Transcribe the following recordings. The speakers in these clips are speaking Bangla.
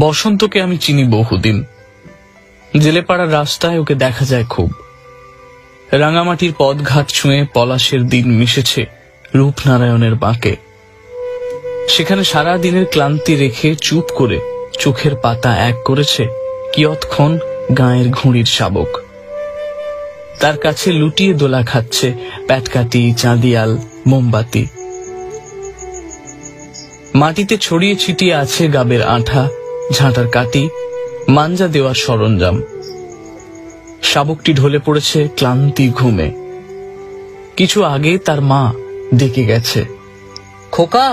বসন্তকে আমি চিনি বহুদিন। জেলেপাড়ার রাস্তায় ওকে দেখা যায় খুব। রাঙামাটির পদঘাট ছুঁয়ে পলাশের দিন মিশেছে রূপনারায়ণের বাঁকে। সেখানে সারা দিনের ক্লান্তি রেখে চুপ করে চোখের পাতা এক করেছে কিয়ৎক্ষণ গাঁয়ের ঘুড়ির শাবক। তার কাছে লুটিয়ে দোলা খাচ্ছে প্যাটকাটি, চাঁদিয়াল, মোমবাতি। মাটিতে ছড়িয়ে ছিটিয়ে আছে গাবের আঠা, ঝাঁটার কাটি, মাঞ্জা দেওয়ার সরঞ্জাম। শাবকটি ঢলে পড়েছে ক্লান্তি ঘুমে। কিছু আগে তার মা ডেকে গেছে, খোকা,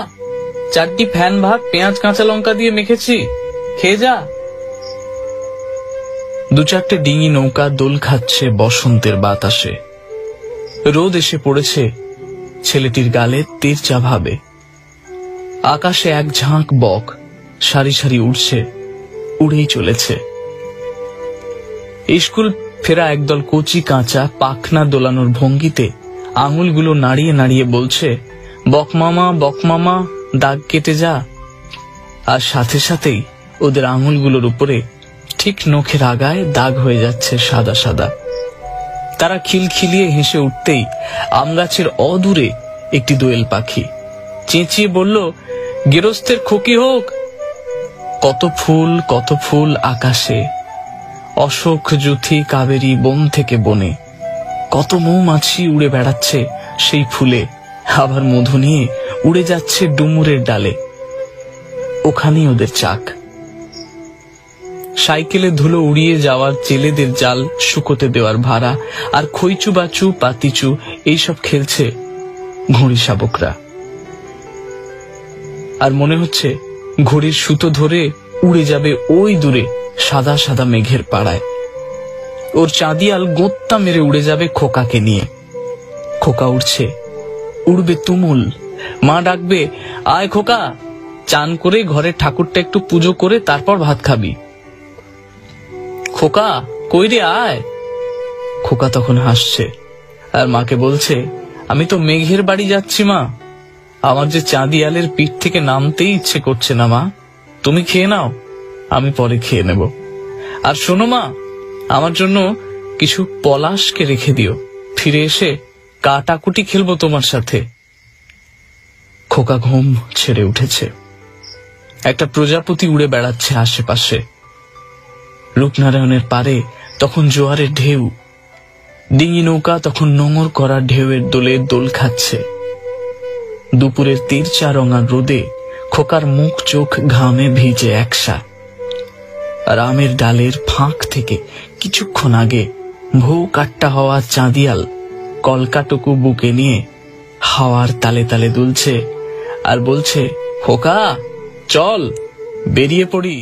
4টি ফ্যান ভাত পেঁয়াজ কাঁচা লঙ্কা দিয়ে মেখেছি, খেয়ে যা। 2-4টে ডিঙি নৌকা দোল খাচ্ছে বসন্তের বাতাসে। রোদ এসে পড়েছে ছেলেটির গালে তেরচা ভাবে। আকাশে এক ঝাঁক বক সারি সারি উড়ছে, উড়েই চলেছে। স্কুল ফেরা একদল কচি কাঁচা পাখনা দোলানোর ভঙ্গিতে আঙুলগুলো নাড়িয়ে নাড়িয়ে বলছে, বকমামা বকমামা, দাগ কেটে যা। আর সাথে সাথেই ওদের আঙুলগুলোর উপরে ঠিক নখের আগায় দাগ হয়ে যাচ্ছে সাদা সাদা। তারা খিলখিলিয়ে হেসে উঠতেই আমগাছের অদূরে একটি দোয়েল পাখি চেঁচিয়ে বলল, গেরস্তের খোকি হোক। কত ফুল আকাশে, অশোক, জুথি, কাবেরী, বন থেকে বনে। কত মৌমাছি উড়ে বেড়াচ্ছে সেই ফুলে, আবার মধু নিয়ে উড়ে যাচ্ছে ডুমুরের ডালে। ওখানেই ওদের চাক। সাইকেলে ধুলো উড়িয়ে যাওয়ার জেলেদের জাল শুকোতে দেওয়ার ভাড়া, আর খইচু বাচু, পাতিচু এইসব খেলছে ঘুড়ি শাবকরা। আর মনে হচ্ছে ঘড়ির সুতো ধরে উড়ে যাবে ওই দূরে সাদা সাদা মেঘের পাড়ায়। ওর চাঁদিয়াল গোত্তা মেরে উড়ে যাবে খোকাকে নিয়ে। খোকা উড়ছে, উড়বে তুমুল। মা ডাকবে, আয় খোকা, চান করে ঘরের ঠাকুরটা একটু পুজো করে তারপর ভাত খাবি। খোকা কই রে, আয়। খোকা তখন হাসছে আর মাকে বলছে, আমি তো মেঘের বাড়ি যাচ্ছি মা। আমার যে চাঁদিয়ালের পিঠ থেকে নামতেই ইচ্ছে করছে না মা। তুমি খেয়ে নাও, আমি পরে খেয়ে নেব। আর শোনো মা, আমার জন্য কিছু পলাশকে রেখে দিও, ফিরে এসে কাটাকুটি খেলবো তোমার সাথে। খোকা ঘুম ছেড়ে উঠেছে। একটা প্রজাপতি উড়ে বেড়াচ্ছে আশেপাশে। রূপনারায়ণের পারে তখন জোয়ারের ঢেউ। ডিঙি নৌকা তখন নোঙর করা ঢেউয়ের দোলে দোল খাচ্ছে। দুপুরের তেরচা রঙা রোদে খোকার মুখ চোখ ঘামে ভিজে একসা। আর আমের ডালের ফাঁক থেকে কিছুক্ষণ আগে ভৌ কাট্টা হওয়া চাঁদিয়াল কলকাটুকু বুকে নিয়ে হাওয়ার তালে তালে দুলছে আর বলছে, খোকা চল বেরিয়ে পড়ি।